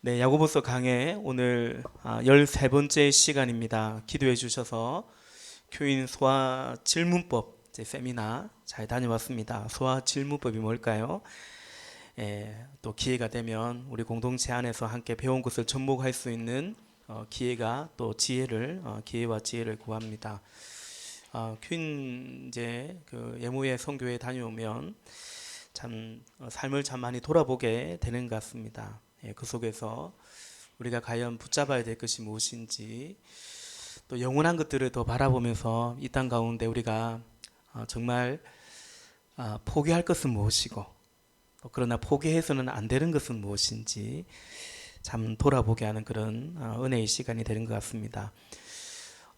네, 야고보서 강해 오늘 13번째 시간입니다. 기도해 주셔서 교인 소화 질문법 세미나 잘 다녀왔습니다. 소화 질문법이 뭘까요? 또 기회가 되면 우리 공동체 안에서 함께 배운 것을 접목할 수 있는 기회가 또 기회와 지혜를 구합니다. 교인 이제 그 예무의 선교에 다녀오면 참 삶을 참 많이 돌아보게 되는 것 같습니다. 그 속에서 우리가 과연 붙잡아야 될 것이 무엇인지, 또 영원한 것들을 더 바라보면서 이 땅 가운데 우리가 정말 포기할 것은 무엇이고, 또 그러나 포기해서는 안 되는 것은 무엇인지 참 돌아보게 하는 그런 은혜의 시간이 되는 것 같습니다.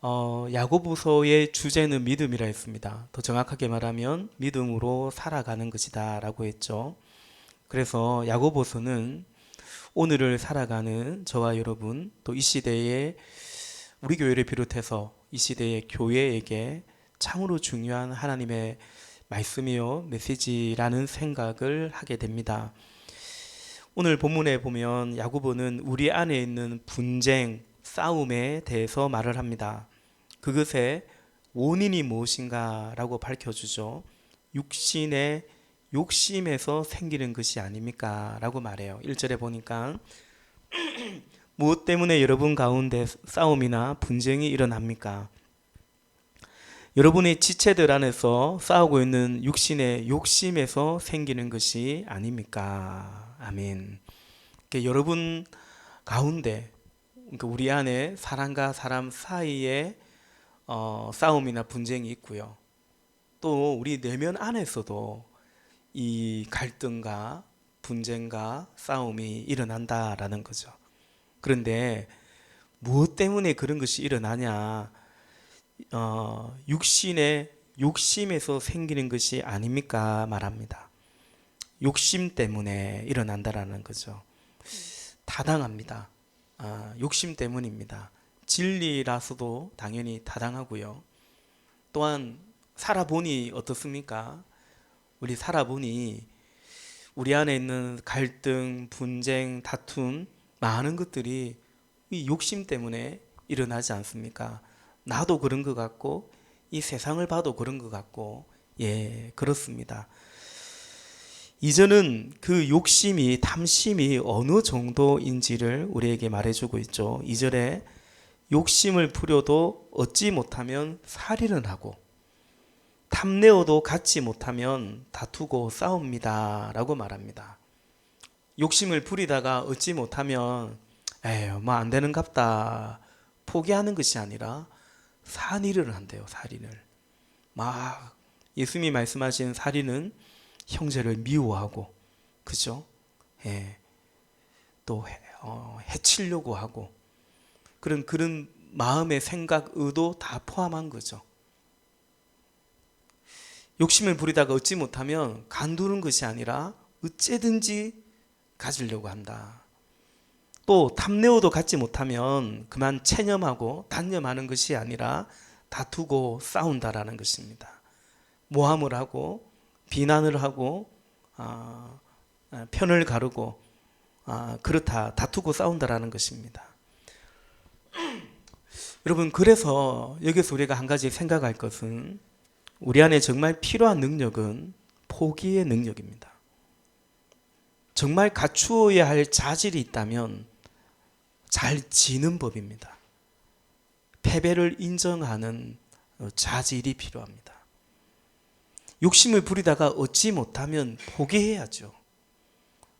야고보서의 주제는 믿음이라 했습니다. 더 정확하게 말하면 믿음으로 살아가는 것이다 라고 했죠. 그래서 야고보서는 오늘을 살아가는 저와 여러분, 또 이 시대에 우리 교회를 비롯해서 이 시대의 교회에게 참으로 중요한 하나님의 말씀이요 메시지라는 생각을 하게 됩니다. 오늘 본문에 보면 야고보는 우리 안에 있는 분쟁, 싸움에 대해서 말을 합니다. 그것의 원인이 무엇인가라고 밝혀주죠. 육신의 욕심에서 생기는 것이 아닙니까? 라고 말해요. 1절에 보니까 무엇 때문에 여러분 가운데 싸움이나 분쟁이 일어납니까? 여러분의 지체들 안에서 싸우고 있는 육신의 욕심에서 생기는 것이 아닙니까? 아멘. 그러니까 여러분 가운데, 그러니까 우리 안에 사람과 사람 사이에 싸움이나 분쟁이 있고요. 또 우리 내면 안에서도 이 갈등과 분쟁과 싸움이 일어난다라는 거죠. 그런데 무엇 때문에 그런 것이 일어나냐? 육신의 욕심에서 생기는 것이 아닙니까? 말합니다. 욕심 때문에 일어난다라는 거죠. 타당합니다. 욕심 때문입니다. 진리라서도 당연히 타당하고요. 또한 살아보니 어떻습니까? 우리 살아보니 우리 안에 있는 갈등, 분쟁, 다툼, 많은 것들이 이 욕심 때문에 일어나지 않습니까? 나도 그런 것 같고 이 세상을 봐도 그런 것 같고, 그렇습니다. 이전은 그 욕심이, 탐심이 어느 정도인지를 우리에게 말해주고 있죠. 2절에 욕심을 부려도 얻지 못하면 살인을 하고 탐내어도 갖지 못하면 다투고 싸웁니다 라고 말합니다. 욕심을 부리다가 얻지 못하면 에휴 뭐 안 되는갑다 포기하는 것이 아니라 살인을 한대요. 살인을 막 예수님이 말씀하신 살인은 형제를 미워하고, 그죠? 또 해치려고 하고 그런 마음의 생각, 의도 다 포함한 거죠. 욕심을 부리다가 얻지 못하면 간두는 것이 아니라 어째든지 가지려고 한다. 또 탐내어도 갖지 못하면 그만 체념하고 단념하는 것이 아니라 다투고 싸운다라는 것입니다. 모함을 하고 비난을 하고 편을 가르고 그렇다, 다투고 싸운다라는 것입니다. 여러분, 그래서 여기서 우리가 한 가지 생각할 것은 우리 안에 정말 필요한 능력은 포기의 능력입니다. 정말 갖추어야 할 자질이 있다면 잘 지는 법입니다. 패배를 인정하는 자질이 필요합니다. 욕심을 부리다가 얻지 못하면 포기해야죠.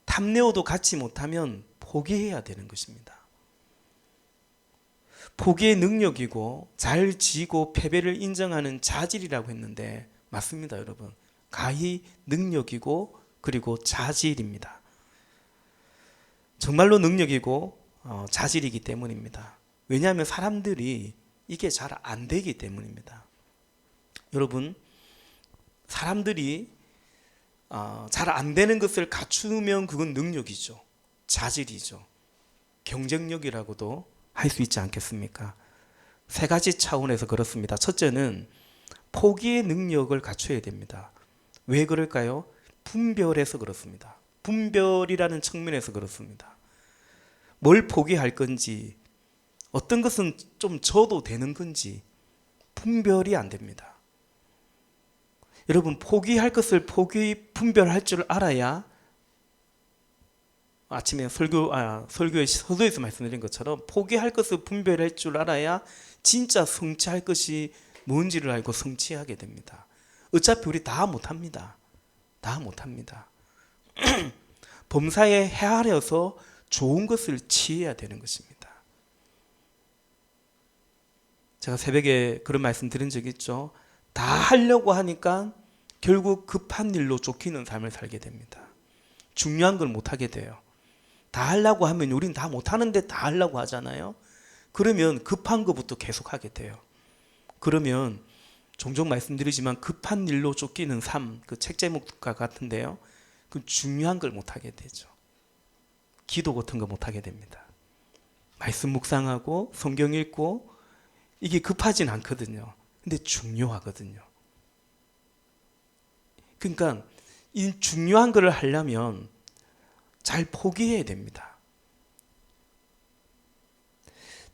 탐내어도 갖지 못하면 포기해야 되는 것입니다. 포기의 능력이고 잘 지고 패배를 인정하는 자질이라고 했는데 맞습니다, 여러분. 가히 능력이고 그리고 자질입니다. 정말로 능력이고 자질이기 때문입니다. 왜냐하면 사람들이 이게 잘 안 되기 때문입니다. 여러분, 사람들이 잘 안 되는 것을 갖추면 그건 능력이죠. 자질이죠. 경쟁력이라고도 할 수 있지 않겠습니까? 세 가지 차원에서 그렇습니다. 첫째는 포기의 능력을 갖춰야 됩니다. 왜 그럴까요? 분별해서 그렇습니다. 분별이라는 측면에서 그렇습니다. 뭘 포기할 건지, 어떤 것은 좀 져도 되는 건지 분별이 안 됩니다. 여러분, 포기할 것을 분별할 줄 알아야, 아침에 설교의 서두에서 말씀드린 것처럼 포기할 것을 분별할 줄 알아야 진짜 성취할 것이 뭔지를 알고 성취하게 됩니다. 어차피 우리 다 못합니다. 다 못합니다. 범사에 헤아려서 좋은 것을 취해야 되는 것입니다. 제가 새벽에 그런 말씀 드린 적이 있죠. 다 하려고 하니까 결국 급한 일로 쫓기는 삶을 살게 됩니다. 중요한 걸 못하게 돼요. 다 하려고 하면 우린 다 못하는데 다 하려고 하잖아요. 그러면 급한 것부터 계속하게 돼요. 그러면 종종 말씀드리지만 급한 일로 쫓기는 삶, 그 책 제목과 같은데요. 그 중요한 걸 못하게 되죠. 기도 같은 거 못하게 됩니다. 말씀 묵상하고 성경 읽고 이게 급하진 않거든요. 근데 중요하거든요. 그러니까 이 중요한 걸 하려면 잘 포기해야 됩니다.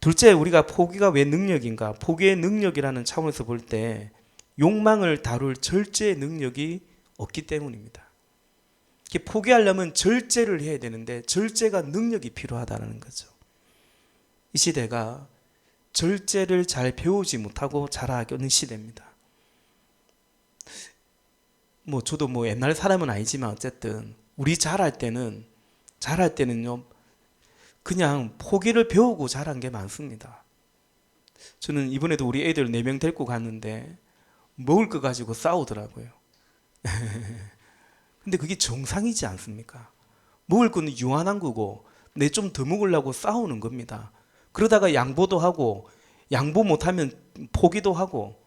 둘째, 우리가 포기가 왜 능력인가? 포기의 능력이라는 차원에서 볼 때 욕망을 다룰 절제의 능력이 없기 때문입니다. 포기하려면 절제를 해야 되는데 절제가 능력이 필요하다는 거죠. 이 시대가 절제를 잘 배우지 못하고 자라는 시대입니다. 저도 옛날 사람은 아니지만 어쨌든 우리 자랄 때는요 그냥 포기를 배우고 자란 게 많습니다. 저는 이번에도 우리 애들 4명 데리고 갔는데 먹을 거 가지고 싸우더라고요. 근데 그게 정상이지 않습니까? 먹을 거는 유한한 거고 내 좀 더 먹으려고 싸우는 겁니다. 그러다가 양보도 하고 양보 못하면 포기도 하고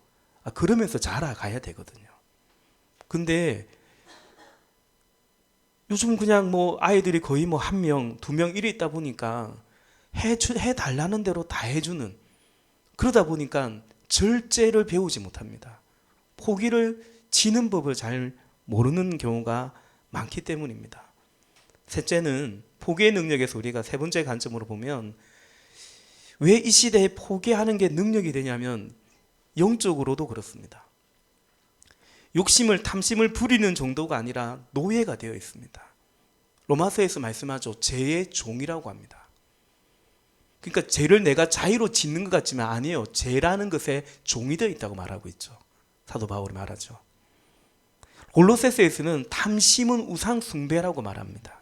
그러면서 자라가야 되거든요. 근데 요즘 그냥 아이들이 거의 1명, 2명 이래 있다 보니까 해달라는 대로 다 해주는, 그러다 보니까 절제를 배우지 못합니다. 포기를 지는 법을 잘 모르는 경우가 많기 때문입니다. 셋째는 포기의 능력에서 우리가 세 번째 관점으로 보면 왜 이 시대에 포기하는 게 능력이 되냐면 영적으로도 그렇습니다. 욕심을 탐심을 부리는 정도가 아니라 노예가 되어 있습니다. 로마서에서 말씀하죠. 죄의 종이라고 합니다. 그러니까 죄를 내가 자유로 짓는 것 같지만 아니에요. 죄라는 것에 종이 되어 있다고 말하고 있죠. 사도 바울이 말하죠. 골로새서에서는 탐심은 우상 숭배라고 말합니다.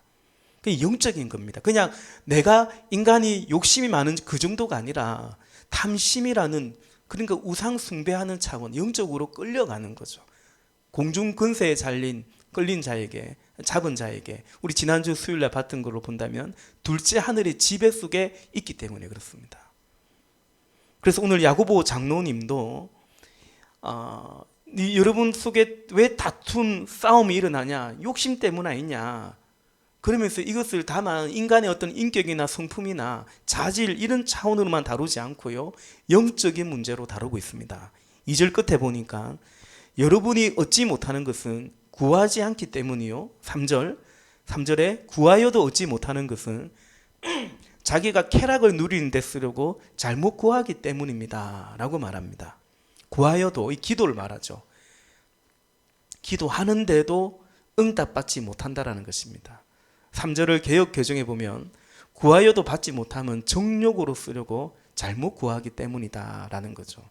그게 영적인 겁니다. 그냥 내가 인간이 욕심이 많은 그 정도가 아니라 탐심이라는, 그러니까 우상 숭배하는 차원, 영적으로 끌려가는 거죠. 공중 근세에 끌린 자에게, 잡은 자에게, 우리 지난주 수요일날 봤던 걸로 본다면 둘째 하늘의 지배 속에 있기 때문에 그렇습니다. 그래서 오늘 야고보 장로님도 여러분 속에 왜 다툼, 싸움이 일어나냐? 욕심 때문 아니냐? 그러면서 이것을 다만 인간의 어떤 인격이나 성품이나 자질 이런 차원으로만 다루지 않고요, 영적인 문제로 다루고 있습니다. 2절 끝에 보니까 여러분이 얻지 못하는 것은 구하지 않기 때문이요. 3절에 구하여도 얻지 못하는 것은 자기가 쾌락을 누리는 데 쓰려고 잘못 구하기 때문입니다 라고 말합니다. 구하여도, 이 기도를 말하죠. 기도하는데도 응답받지 못한다라는 것입니다. 3절을 개역 개정해 보면 구하여도 받지 못하면 정욕으로 쓰려고 잘못 구하기 때문이다 라는 거죠.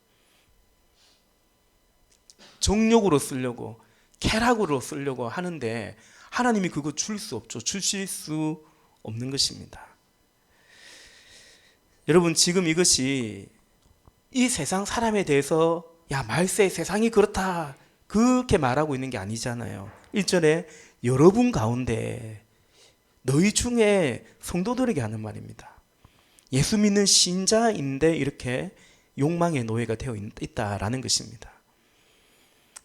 정욕으로 쓰려고, 쾌락으로 쓰려고 하는데 하나님이 그거 줄 수 없죠. 주실 수 없는 것입니다. 여러분, 지금 이것이 이 세상 사람에 대해서 야 말세 세상이 그렇다 그렇게 말하고 있는 게 아니잖아요. 1절에 여러분 가운데 너희 중에 성도들에게 하는 말입니다. 예수 믿는 신자인데 이렇게 욕망의 노예가 되어 있다라는 것입니다.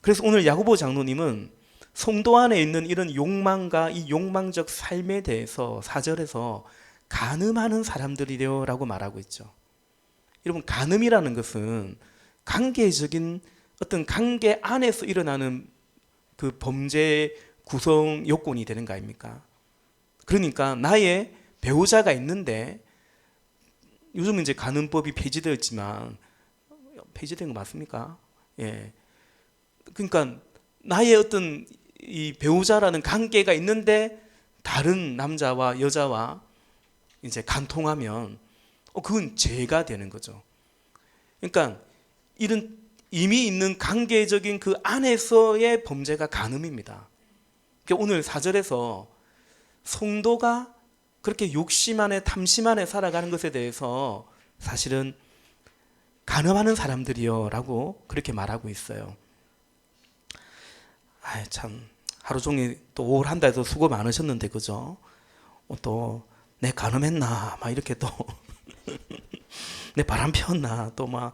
그래서 오늘 야고보 장로님은 성도 안에 있는 이런 욕망과 이 욕망적 삶에 대해서 4절에서 간음하는 사람들이래요 라고 말하고 있죠. 여러분, 간음이라는 것은 관계적인 어떤 관계 안에서 일어나는 그 범죄 구성 요건이 되는 거 아닙니까? 그러니까 나의 배우자가 있는데 요즘 이제 간음법이 폐지되었지만 폐지된 거 맞습니까? 예. 그러니까 나의 어떤 이 배우자라는 관계가 있는데 다른 남자와 여자와 이제 간통하면 그건 죄가 되는 거죠. 그러니까 이런 이미 있는 관계적인 그 안에서의 범죄가 간음입니다. 그러니까 오늘 4절에서 성도가 그렇게 욕심 안에 탐심 안에 살아가는 것에 대해서 사실은 간음하는 사람들이요 라고 그렇게 말하고 있어요. 참 하루 종일 또 5월 한 달도 수고 많으셨는데 그죠? 또 내 간음했나 막 이렇게 또 내 바람 피웠나 또 막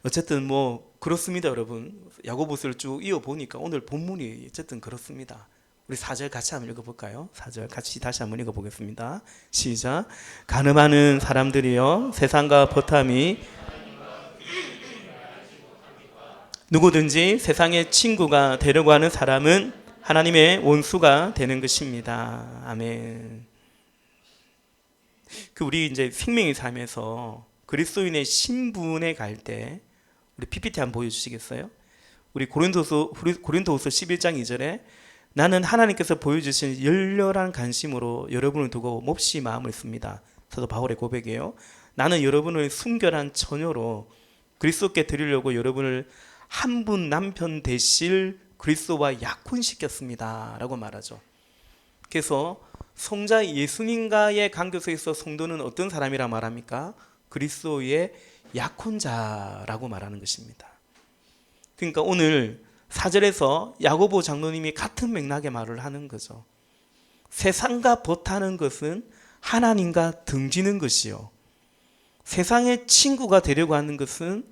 어쨌든 뭐 그렇습니다 여러분. 야고보서를 쭉 이어보니까 오늘 본문이 어쨌든 그렇습니다. 우리 4절 같이 한번 읽어볼까요? 4절 같이 다시 한번 읽어보겠습니다. 시작. 간음하는 사람들이여 세상과 버탐이 누구든지 세상의 친구가 되려고 하는 사람은 하나님의 원수가 되는 것입니다. 아멘. 우리 이제 생명의 삶에서 그리스도인의 신분에 갈 때 우리 PPT 한번 보여주시겠어요? 우리 고린도후서 11장 2절에 나는 하나님께서 보여주신 열렬한 관심으로 여러분을 두고 몹시 마음을 씁니다. 사도 바울의 고백이에요. 나는 여러분을 순결한 처녀로 그리스도께 드리려고 여러분을 한 분 남편 되실 그리스도와 약혼시켰습니다 라고 말하죠. 그래서 성자 예수님과의 관계 속에서 성도는 어떤 사람이라 말합니까? 그리스도의 약혼자라고 말하는 것입니다. 그러니까 오늘 4절에서 야고보 장로님이 같은 맥락의 말을 하는 거죠. 세상과 벗하는 것은 하나님과 등지는 것이요, 세상의 친구가 되려고 하는 것은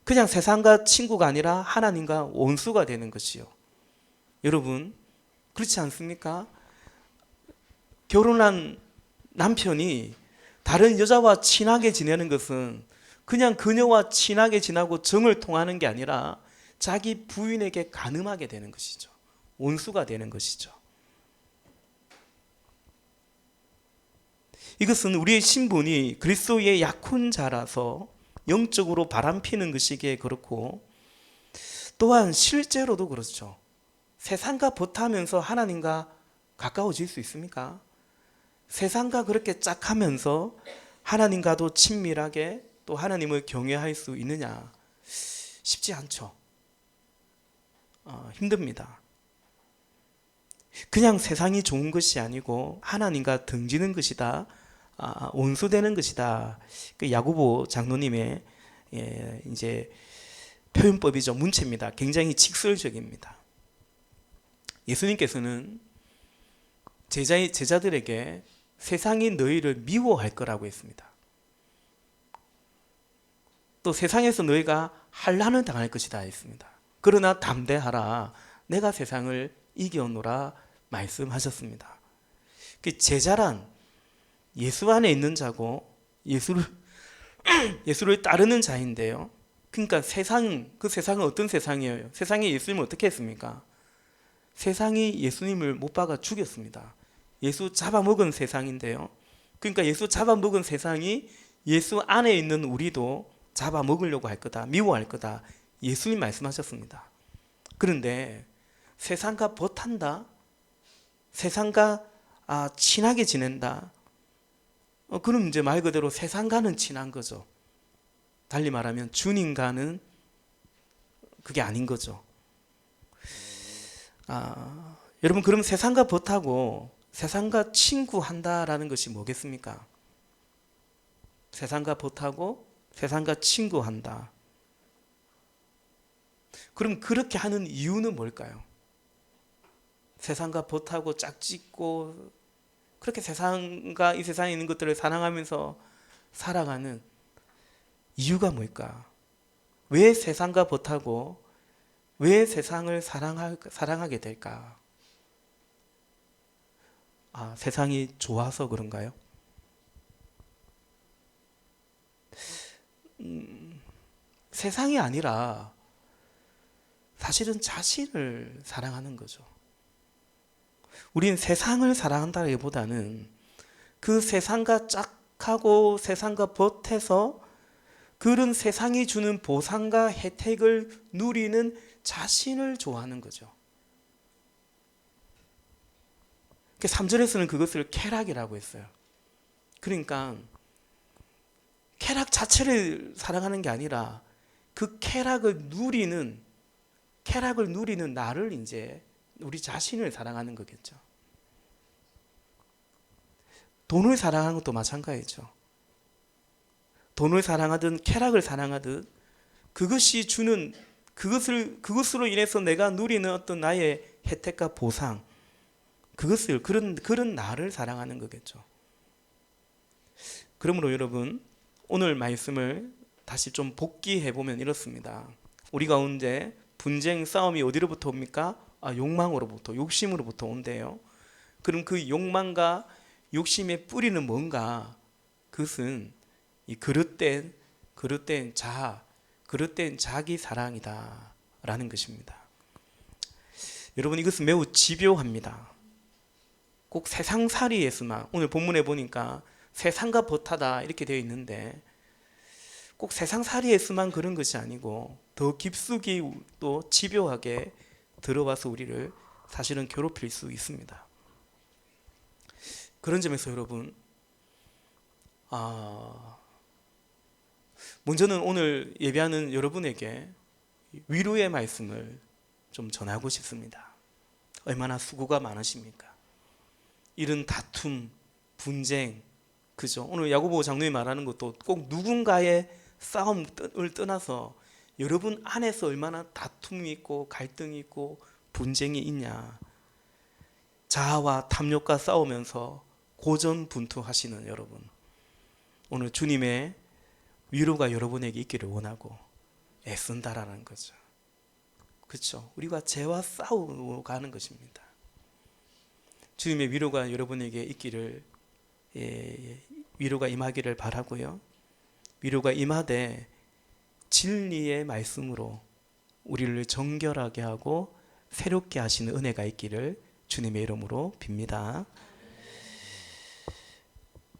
그냥 세상과 친구가 아니라 하나님과 원수가 되는 것이요. 여러분 그렇지 않습니까? 결혼한 남편이 다른 여자와 친하게 지내는 것은 그냥 그녀와 친하게 지내고 정을 통하는 게 아니라 자기 부인에게 간음하게 되는 것이죠. 원수가 되는 것이죠. 이것은 우리의 신분이 그리스도의 약혼자라서 영적으로 바람피는 것이기에 그렇고, 또한 실제로도 그렇죠. 세상과 벗하면서 하나님과 가까워질 수 있습니까? 세상과 그렇게 짝하면서 하나님과도 친밀하게 또 하나님을 경외할 수 있느냐? 쉽지 않죠. 힘듭니다. 그냥 세상이 좋은 것이 아니고 하나님과 등지는 것이다, 원수되는 것이다. 그 야고보 장로님의 이제 표현법이죠. 문체입니다. 굉장히 직설적입니다. 예수님께서는 제자들에게 세상이 너희를 미워할 거라고 했습니다. 또 세상에서 너희가 환난을 당할 것이다 했습니다. 그러나 담대하라, 내가 세상을 이겨노라 말씀하셨습니다. 그 제자란 예수 안에 있는 자고 예수를 따르는 자인데요. 그러니까 그 세상은 어떤 세상이에요? 세상이 예수님을 어떻게 했습니까? 세상이 예수님을 못 박아 죽였습니다. 예수 잡아먹은 세상인데요. 그러니까 예수 잡아먹은 세상이 예수 안에 있는 우리도 잡아먹으려고 할 거다, 미워할 거다, 예수님 말씀하셨습니다. 그런데 세상과 벗한다, 세상과 친하게 지낸다, 그럼 이제 말 그대로 세상과는 친한 거죠. 달리 말하면 주님과는 그게 아닌 거죠. 여러분, 그럼 세상과 벗하고 세상과 친구한다라는 것이 뭐겠습니까? 세상과 벗하고 세상과 친구한다. 그럼 그렇게 하는 이유는 뭘까요? 세상과 벗하고 짝짓고 그렇게 세상과 이 세상에 있는 것들을 사랑하면서 살아가는 이유가 뭘까? 왜 세상과 벗하고 왜 세상을 사랑하게 될까? 세상이 좋아서 그런가요? 세상이 아니라 사실은 자신을 사랑하는 거죠. 우린 세상을 사랑한다기보다는 그 세상과 착하고 세상과 벗해서 그런 세상이 주는 보상과 혜택을 누리는 자신을 좋아하는 거죠. 3절에서는 그것을 쾌락이라고 했어요. 그러니까 쾌락 자체를 사랑하는 게 아니라 그 쾌락을 누리는 나를 이제 우리 자신을 사랑하는 거겠죠. 돈을 사랑하는 것도 마찬가지죠. 돈을 사랑하든 쾌락을 사랑하든 그것이 주는 그것으로 인해서 내가 누리는 어떤 나의 혜택과 보상, 그런 나를 사랑하는 거겠죠. 그러므로 여러분, 오늘 말씀을 다시 좀 복기해 보면 이렇습니다. 우리 가운데 분쟁, 싸움이 어디로부터 옵니까? 욕망으로부터, 욕심으로부터 온대요. 그럼 그 욕망과 욕심의 뿌리는 뭔가? 그것은 이 그릇된 자기 사랑이다 라는 것입니다. 여러분, 이것은 매우 집요합니다. 꼭 세상살이에서만, 오늘 본문에 보니까 세상과 벗하다 이렇게 되어 있는데 꼭 세상살이에서만 그런 것이 아니고 더 깊숙이 또 집요하게 들어와서 우리를 사실은 괴롭힐 수 있습니다. 그런 점에서 여러분, 먼저는 오늘 예배하는 여러분에게 위로의 말씀을 좀 전하고 싶습니다. 얼마나 수고가 많으십니까? 이런 다툼, 분쟁, 그죠? 오늘 야고보 장로님 말하는 것도 꼭 누군가의 싸움을 떠나서 여러분 안에서 얼마나 다툼이 있고 갈등이 있고 분쟁이 있냐. 자아와 탐욕과 싸우면서 고전분투하시는 여러분, 오늘 주님의 위로가 여러분에게 있기를 원하고 애쓴다라는 거죠. 그렇죠? 우리가 죄와 싸우고 가는 것입니다. 주님의 위로가 여러분에게 있기를, 위로가 임하기를 바라고요. 위로가 임하되 진리의 말씀으로 우리를 정결하게 하고 새롭게 하시는 은혜가 있기를 주님의 이름으로 빕니다.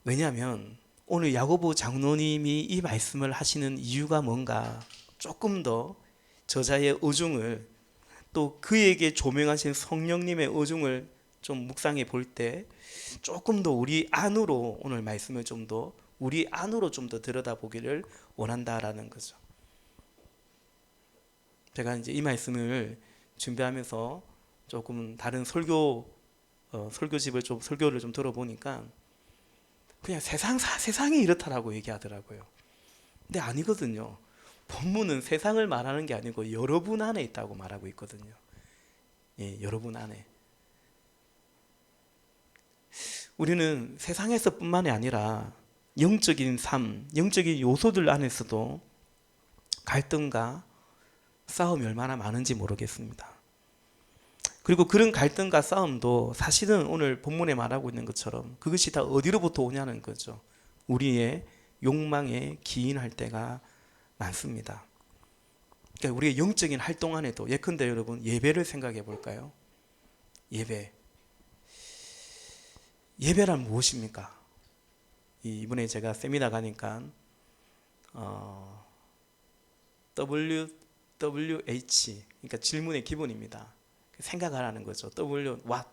왜냐하면 오늘 야고보 장로님이 이 말씀을 하시는 이유가 뭔가 조금 더 저자의 의중을, 또 그에게 조명하신 성령님의 의중을 좀 묵상해 볼 때 조금 더 우리 안으로, 오늘 말씀을 좀 더 우리 안으로 좀 더 들여다보기를 원한다라는 거죠. 제가 이제 이 말씀을 준비하면서 조금 다른 설교집을 좀 설교를 좀 들어보니까 그냥 세상이 이렇다라고 얘기하더라고요. 근데 아니거든요. 본문은 세상을 말하는 게 아니고 여러분 안에 있다고 말하고 있거든요. 예, 여러분 안에. 우리는 세상에서 뿐만이 아니라 영적인 삶, 영적인 요소들 안에서도 갈등과 싸움이 얼마나 많은지 모르겠습니다. 그리고 그런 갈등과 싸움도 사실은 오늘 본문에 말하고 있는 것처럼 그것이 다 어디로부터 오냐는 거죠. 우리의 욕망에 기인할 때가 많습니다. 그러니까 우리의 영적인 활동 안에도, 예컨대 여러분 예배를 생각해 볼까요? 예배란 무엇입니까? 이번에 제가 세미나 가니까 WWH, 그러니까 질문의 기본입니다. 생각하라는 거죠. W, what.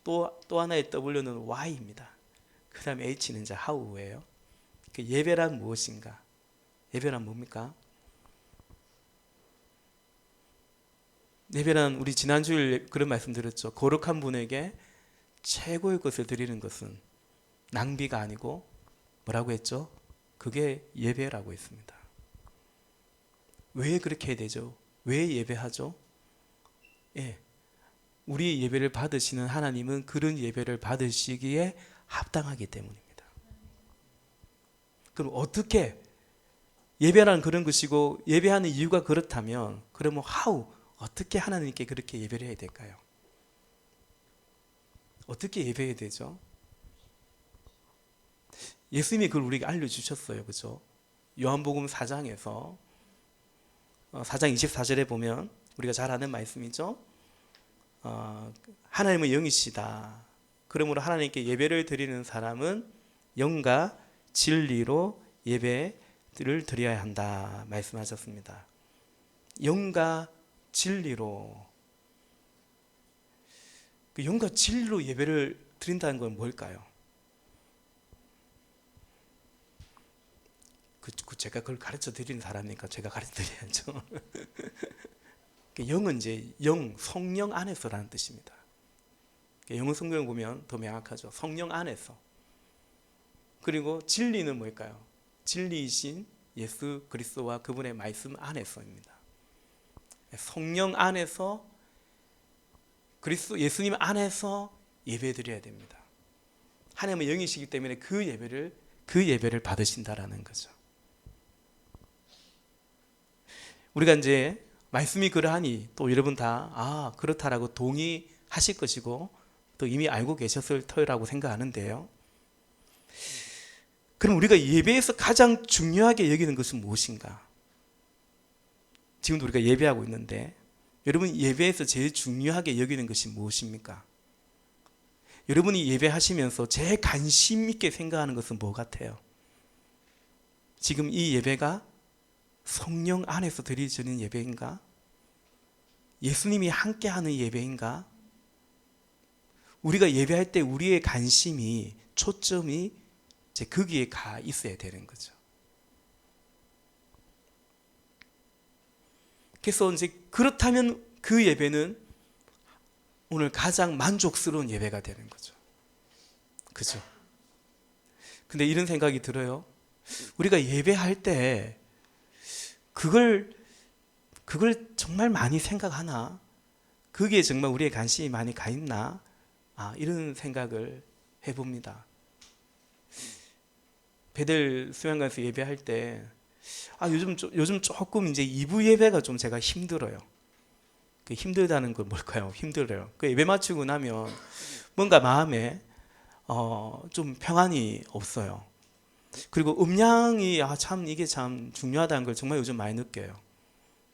또 하나의 W는 why입니다. 그 다음에 H는 이제 how예요. 예배란 무엇인가? 예배란 뭡니까? 예배란, 우리 지난주에 그런 말씀 드렸죠. 거룩한 분에게 최고의 것을 드리는 것은 낭비가 아니고 뭐라고 했죠? 그게 예배라고 했습니다. 왜 그렇게 해야 되죠? 왜 예배하죠? 예, 우리 예배를 받으시는 하나님은 그런 예배를 받으시기에 합당하기 때문입니다. 그럼 어떻게, 예배라는 그런 것이고 예배하는 이유가 그렇다면, 그러면 how, 어떻게 하나님께 그렇게 예배를 해야 될까요? 어떻게 예배해야 되죠? 예수님이 그걸 우리에게 알려주셨어요. 그죠? 요한복음 4장에서 4장 24절에 보면 우리가 잘 아는 말씀이죠. 하나님은 영이시다. 그러므로 하나님께 예배를 드리는 사람은 영과 진리로 예배를 드려야 한다 말씀하셨습니다. 영과 진리로. 그 영과 진리로 예배를 드린다는 건 뭘까요? 제가 그걸 가르쳐 드리는 사람이니까 제가 가르쳐 드려야죠. 영은 이제 성령 안에서라는 뜻입니다. 영어 성경을 보면 더 명확하죠. 성령 안에서. 그리고 진리는 뭘까요? 진리이신 예수 그리스도와 그분의 말씀 안에서입니다. 성령 안에서, 예수님 안에서 예배드려야 됩니다. 하나님은 영이시기 때문에 그 예배를 받으신다라는 거죠. 우리가 이제 말씀이 그러하니 또 여러분 다 그렇다라고 동의하실 것이고 또 이미 알고 계셨을 터라고 생각하는데요. 그럼 우리가 예배에서 가장 중요하게 여기는 것은 무엇인가? 지금도 우리가 예배하고 있는데 여러분 예배에서 제일 중요하게 여기는 것이 무엇입니까? 여러분이 예배하시면서 제일 관심 있게 생각하는 것은 뭐 같아요? 지금 이 예배가 성령 안에서 드려지는 예배인가? 예수님이 함께하는 예배인가? 우리가 예배할 때 우리의 관심이, 초점이 이제 거기에 가 있어야 되는 거죠. 그래서 이제 그렇다면 그 예배는 오늘 가장 만족스러운 예배가 되는 거죠. 그죠? 근데 이런 생각이 들어요. 우리가 예배할 때 그걸 정말 많이 생각하나? 거기에 정말 우리의 관심이 많이 가 있나? 이런 생각을 해봅니다. 베델 수양관에서 예배할 때 요즘 조금 이제 2부 예배가 좀 제가 힘들어요. 그 힘들다는 건 뭘까요? 힘들어요. 그 예배 마치고 나면 뭔가 마음에 좀 평안이 없어요. 그리고 음량이 이게 참 중요하다는 걸 정말 요즘 많이 느껴요.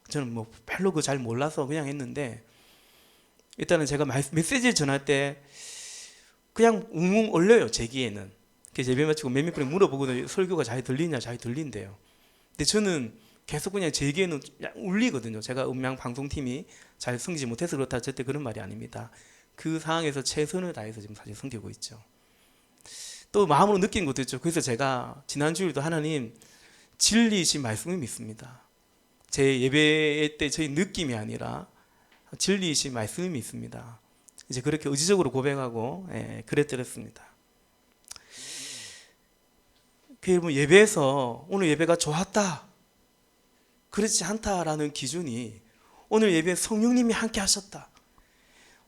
저는 뭐 별로 잘 몰라서 그냥 했는데 일단은 제가 메시지를 전할 때 그냥 웅웅 얼려요, 제 귀에는. 그래서 예배 마치고 몇몇 분이 물어보거든요. 설교가 잘 들리냐? 잘 들린대요. 근데 저는 계속 그냥 제 귀에는 울리거든요. 제가 음량 방송팀이 잘 섬기지 못해서 그렇다 절대 그런 말이 아닙니다. 그 상황에서 최선을 다해서 지금 사실 섬기고 있죠. 또 마음으로 느낀 것도 있죠. 그래서 제가 지난 주일도 하나님 진리이신 말씀을 믿습니다. 제 예배 때 저희 느낌이 아니라 진리이신 말씀을 믿습니다. 이제 그렇게 의지적으로 고백하고 그랬더랬습니다. 여러분 예배에서 오늘 예배가 좋았다, 그렇지 않다라는 기준이 오늘 예배에 성령님이 함께 하셨다,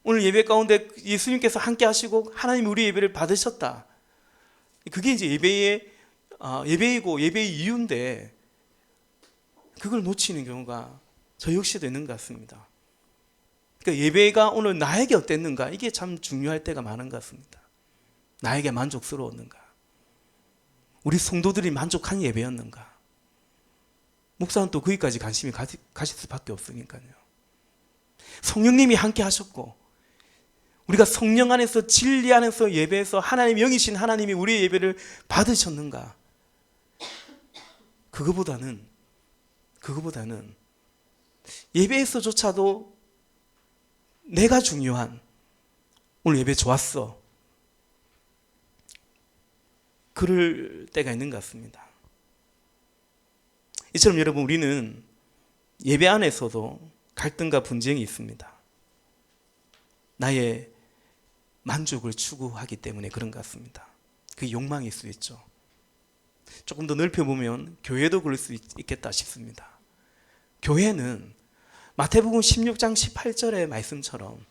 오늘 예배 가운데 예수님께서 함께 하시고 하나님이 우리 예배를 받으셨다, 그게 이제 예배이고 예배의 이유인데 그걸 놓치는 경우가 저 역시도 있는 것 같습니다. 그러니까 예배가 오늘 나에게 어땠는가, 이게 참 중요할 때가 많은 것 같습니다. 나에게 만족스러웠는가, 우리 성도들이 만족한 예배였는가. 목사는 또 거기까지 관심이 가실 수밖에 없으니까요. 성령님이 함께 하셨고 우리가 성령 안에서 진리 안에서 예배해서 하나님 영이신 하나님이 우리의 예배를 받으셨는가. 그거보다는 예배에서조차도 내가 중요한, 오늘 예배 좋았어, 그럴 때가 있는 것 같습니다. 이처럼 여러분 우리는 예배 안에서도 갈등과 분쟁이 있습니다. 나의 만족을 추구하기 때문에 그런 것 같습니다. 그 욕망일 수 있죠. 조금 더 넓혀보면 교회도 그럴 수 있겠다 싶습니다. 교회는 마태복음 16장 18절의 말씀처럼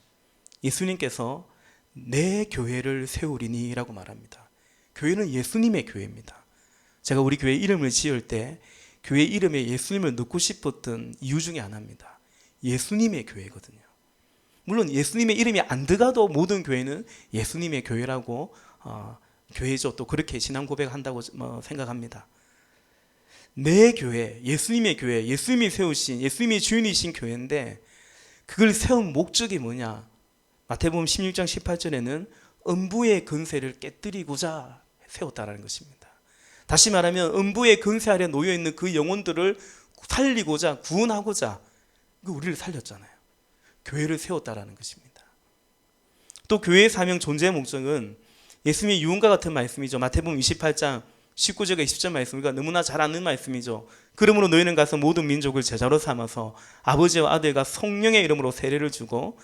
예수님께서 내 교회를 세우리니 라고 말합니다. 교회는 예수님의 교회입니다. 제가 우리 교회 이름을 지을 때 교회 이름에 예수님을 넣고 싶었던 이유 중에 하나입니다. 예수님의 교회거든요. 물론 예수님의 이름이 안 들어가도 모든 교회는 예수님의 교회라고 교회죠. 또 그렇게 신앙 고백한다고 생각합니다. 내 교회, 예수님의 교회, 예수님이 세우신, 예수님이 주인이신 교회인데 그걸 세운 목적이 뭐냐? 마태복음 16장 18절에는 음부의 권세를 깨뜨리고자 세웠다라는 것입니다. 다시 말하면 음부의 근세 아래 놓여 있는 그 영혼들을 살리고자, 구원하고자 우리를 살렸잖아요. 교회를 세웠다라는 것입니다. 또 교회의 사명, 존재의 목적은 예수님의 유언과 같은 말씀이죠. 마태복음 28장 19절과 20절 말씀이니까 너무나 잘 아는 말씀이죠. 그러므로 너희는 가서 모든 민족을 제자로 삼아서 아버지와 아들과 성령의 이름으로 세례를 주고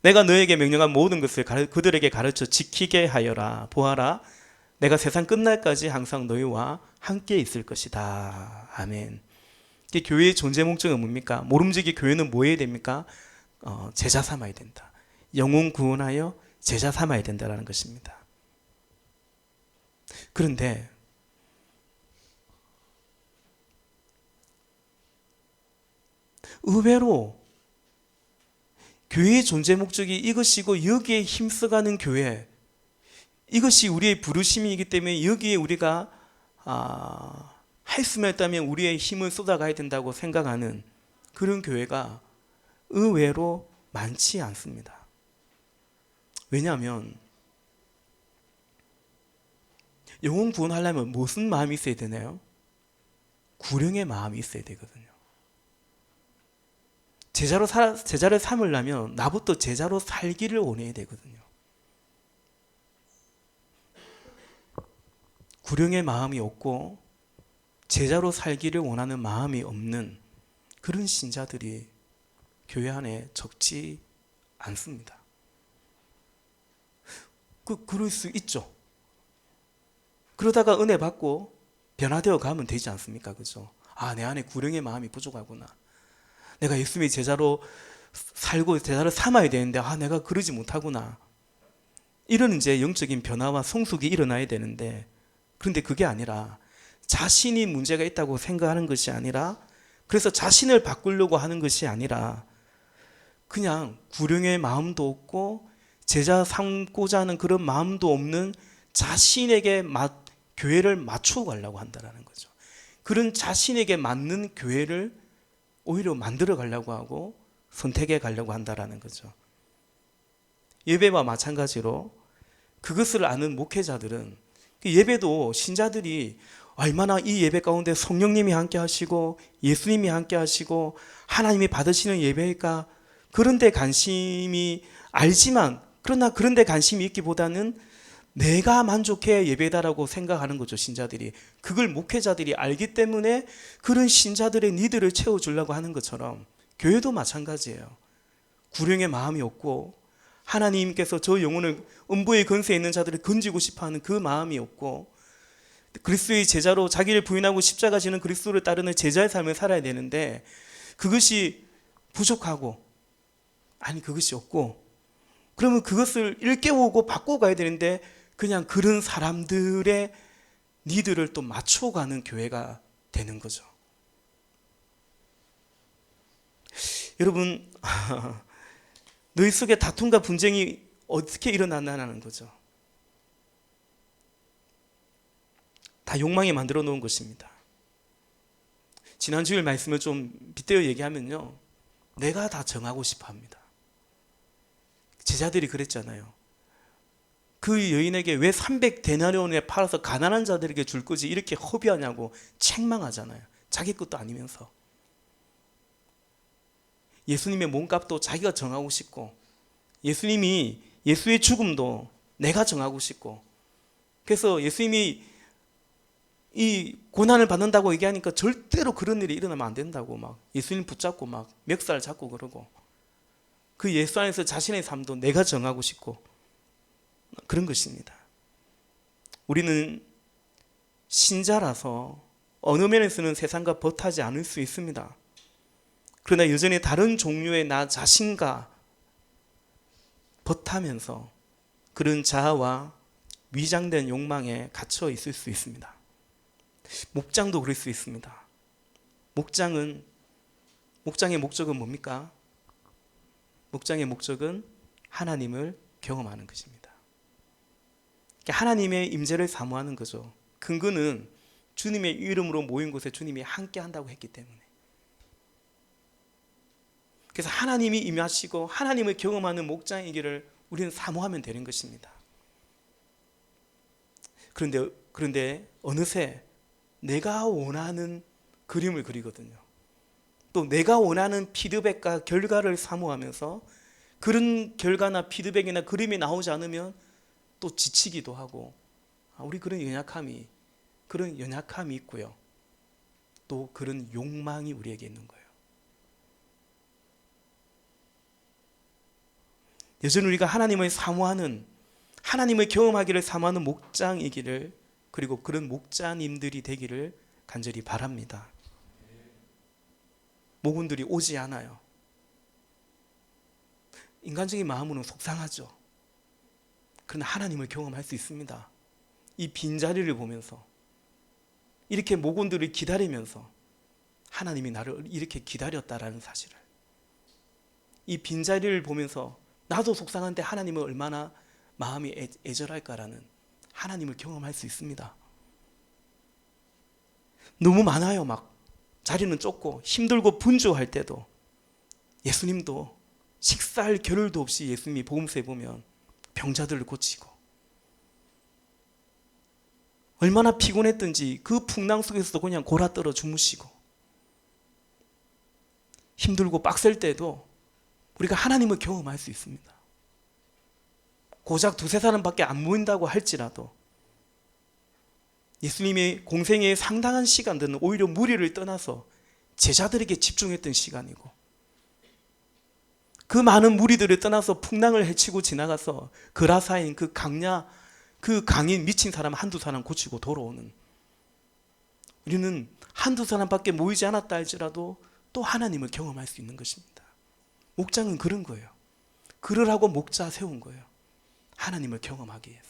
내가 너에게 명령한 모든 것을 그들에게 가르쳐 지키게 하여라. 보아라, 내가 세상 끝날까지 항상 너희와 함께 있을 것이다. 아멘. 교회의 존재 목적은 뭡니까? 모름지기 교회는 뭐 해야 됩니까? 제자 삼아야 된다. 영혼 구원하여 제자 삼아야 된다는 것입니다. 그런데 의외로 교회의 존재 목적이 이것이고 여기에 힘써가는 교회, 이것이 우리의 부르심이기 때문에 여기에 우리가 할 수만 있다면 우리의 힘을 쏟아가야 된다고 생각하는 그런 교회가 의외로 많지 않습니다. 왜냐하면 영혼 구원하려면 무슨 마음이 있어야 되나요? 구령의 마음이 있어야 되거든요. 제자를 삼으려면 나부터 제자로 살기를 원해야 되거든요. 구령의 마음이 없고 제자로 살기를 원하는 마음이 없는 그런 신자들이 교회 안에 적지 않습니다. 그럴 수 있죠. 그러다가 은혜 받고 변화되어 가면 되지 않습니까? 그죠? 내 안에 구령의 마음이 부족하구나. 내가 예수님의 제자로 살고 제자를 삼아야 되는데 내가 그러지 못하구나. 이런 이제 영적인 변화와 성숙이 일어나야 되는데, 그런데 그게 아니라 자신이 문제가 있다고 생각하는 것이 아니라, 그래서 자신을 바꾸려고 하는 것이 아니라 그냥 구령의 마음도 없고 제자 삼고자 하는 그런 마음도 없는 자신에게 교회를 맞추어 가려고 한다는 거죠. 그런 자신에게 맞는 교회를 오히려 만들어 가려고 하고 선택해 가려고 한다는 거죠. 예배와 마찬가지로 그것을 아는 목회자들은 예배도 신자들이 얼마나 이 예배 가운데 성령님이 함께 하시고 예수님이 함께 하시고 하나님이 받으시는 예배일까, 그런 데 관심이 알지만, 그러나 그런 데 관심이 있기보다는 내가 만족해야 예배다라고 생각하는 거죠. 신자들이 그걸 목회자들이 알기 때문에 그런 신자들의 니드를 채워주려고 하는 것처럼 교회도 마찬가지예요. 구령의 마음이 없고 하나님께서 저 영혼을 음부의 근세에 있는 자들을 건지고 싶어하는 그 마음이 없고 그리스도의 제자로 자기를 부인하고 십자가 지는 그리스도를 따르는 제자의 삶을 살아야 되는데 그것이 부족하고 그것이 없고, 그러면 그것을 일깨우고 바꿔가야 되는데 그냥 그런 사람들의 니드를 또 맞춰가는 교회가 되는 거죠. 여러분, 너희 속에 다툼과 분쟁이 어떻게 일어났나는 거죠. 다 욕망이 만들어 놓은 것입니다. 지난 주일 말씀을 좀 빗대어 얘기하면요, 내가 다 정하고 싶어 합니다. 제자들이 그랬잖아요. 그 여인에게 왜 300데나리온에 팔아서 가난한 자들에게 줄 거지 이렇게 허비하냐고 책망하잖아요. 자기 것도 아니면서. 예수님의 몸값도 자기가 정하고 싶고, 예수님이 예수의 죽음도 내가 정하고 싶고, 그래서 예수님이 이 고난을 받는다고 얘기하니까 절대로 그런 일이 일어나면 안 된다고 막 예수님 붙잡고 막 멱살 잡고 그러고, 그 예수 안에서 자신의 삶도 내가 정하고 싶고 그런 것입니다. 우리는 신자라서 어느 면에서는 세상과 벗하지 않을 수 있습니다. 그러나 여전히 다른 종류의 나 자신과 벗하면서 그런 자아와 위장된 욕망에 갇혀 있을 수 있습니다. 목장도 그럴 수 있습니다. 목장의 목적은 뭡니까? 목장의 목적은 하나님을 경험하는 것입니다. 하나님의 임재를 사모하는 거죠. 근거는 주님의 이름으로 모인 곳에 주님이 함께 한다고 했기 때문에. 그래서 하나님이 임하시고 하나님을 경험하는 목장이기를 우리는 사모하면 되는 것입니다. 그런데 그런데 어느새 내가 원하는 그림을 그리거든요. 또 내가 원하는 피드백과 결과를 사모하면서 그런 결과나 피드백이나 그림이 나오지 않으면 또 지치기도 하고, 우리 그런 연약함이 있고요. 또 그런 욕망이 우리에게 있는 거예요. 여전히 우리가 하나님을 사모하는, 하나님을 경험하기를 사모하는 목장이기를, 그리고 그런 목자님들이 되기를 간절히 바랍니다. 목원들이 오지 않아요. 인간적인 마음으로는 속상하죠. 그러나 하나님을 경험할 수 있습니다. 이 빈자리를 보면서, 이렇게 목원들을 기다리면서 하나님이 나를 이렇게 기다렸다라는 사실을, 이 빈자리를 보면서 나도 속상한데 하나님은 얼마나 마음이 애절할까라는 하나님을 경험할 수 있습니다. 너무 많아요. 막 자리는 좁고 힘들고 분주할 때도 예수님도 식사할 겨를도 없이 예수님이 복음서에 보면 병자들을 고치고, 얼마나 피곤했든지 그 풍랑 속에서도 그냥 골아떨어 주무시고, 힘들고 빡셀 때도 우리가 하나님을 경험할 수 있습니다. 고작 두세 사람밖에 안 모인다고 할지라도 예수님의 공생의 상당한 시간들은 오히려 무리를 떠나서 제자들에게 집중했던 시간이고, 그 많은 무리들을 떠나서 풍랑을 헤치고 지나가서 그라사인 그 강야, 그 강인 미친 사람 한두 사람 고치고 돌아오는, 우리는 한두 사람밖에 모이지 않았다 할지라도 또 하나님을 경험할 수 있는 것입니다. 목장은 그런 거예요. 그러라고 목자 세운 거예요. 하나님을 경험하기 위해서.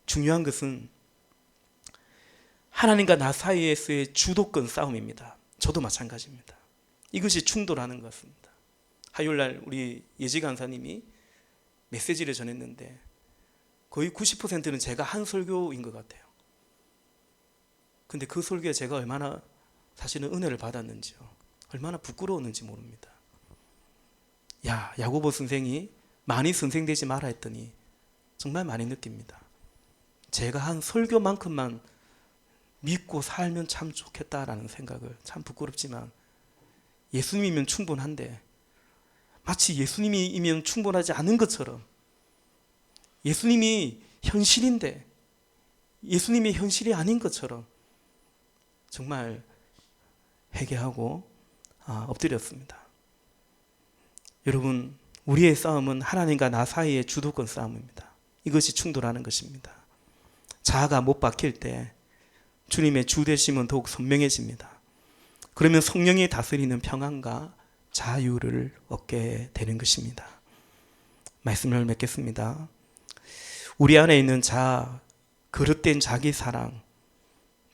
중요한 것은 하나님과 나 사이에서의 주도권 싸움입니다. 저도 마찬가지입니다. 이것이 충돌하는 것 같습니다. 화요일날 우리 예지 간사님이 메시지를 전했는데 거의 90%는 제가 한 설교인 것 같아요. 근데 그 설교에 제가 얼마나 사실은 은혜를 받았는지요, 얼마나 부끄러웠는지 모릅니다. 야고보 선생이 많이 선생되지 마라 했더니 정말 많이 느낍니다. 제가 한 설교만큼만 믿고 살면 참 좋겠다라는 생각을, 참 부끄럽지만 예수님이면 충분한데 마치 예수님이면 충분하지 않은 것처럼, 예수님이 현실인데 예수님이 현실이 아닌 것처럼 정말 회개하고 엎드렸습니다. 여러분, 우리의 싸움은 하나님과 나 사이의 주도권 싸움입니다. 이것이 충돌하는 것입니다. 자아가 못 박힐 때 주님의 주되심은 더욱 선명해집니다. 그러면 성령이 다스리는 평안과 자유를 얻게 되는 것입니다. 말씀을 맺겠습니다. 우리 안에 있는 자아, 그릇된 자기 사랑,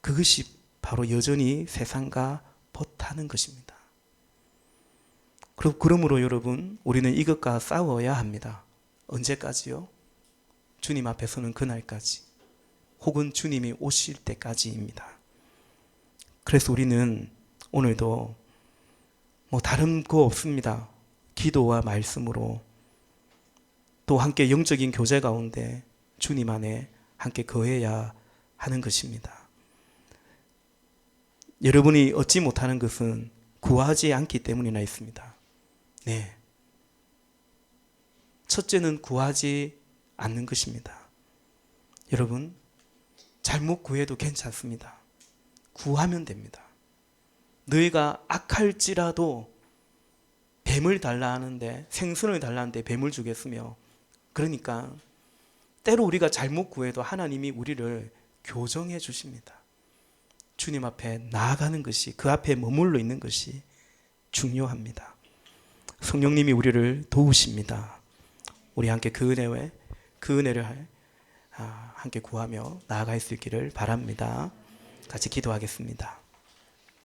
그것이 바로 여전히 세상과 벗하는 것입니다. 그러므로 여러분, 우리는 이것과 싸워야 합니다. 언제까지요? 주님 앞에 서는 그날까지, 혹은 주님이 오실 때까지입니다. 그래서 우리는 오늘도 다른 거 없습니다. 기도와 말씀으로, 또 함께 영적인 교제 가운데 주님 안에 함께 거해야 하는 것입니다. 여러분이 얻지 못하는 것은 구하지 않기 때문이나 있습니다. 네. 첫째는 구하지 않는 것입니다. 여러분, 잘못 구해도 괜찮습니다. 구하면 됩니다. 너희가 악할지라도 뱀을 달라 하는데, 생선을 달라 하는데 뱀을 주겠으며, 그러니까 때로 우리가 잘못 구해도 하나님이 우리를 교정해 주십니다. 주님 앞에 나아가는 것이, 그 앞에 머물러 있는 것이 중요합니다. 성령님이 우리를 도우십니다. 우리 함께 그 은혜를 함께 구하며 나아갈 수 있기를 바랍니다. 같이 기도하겠습니다.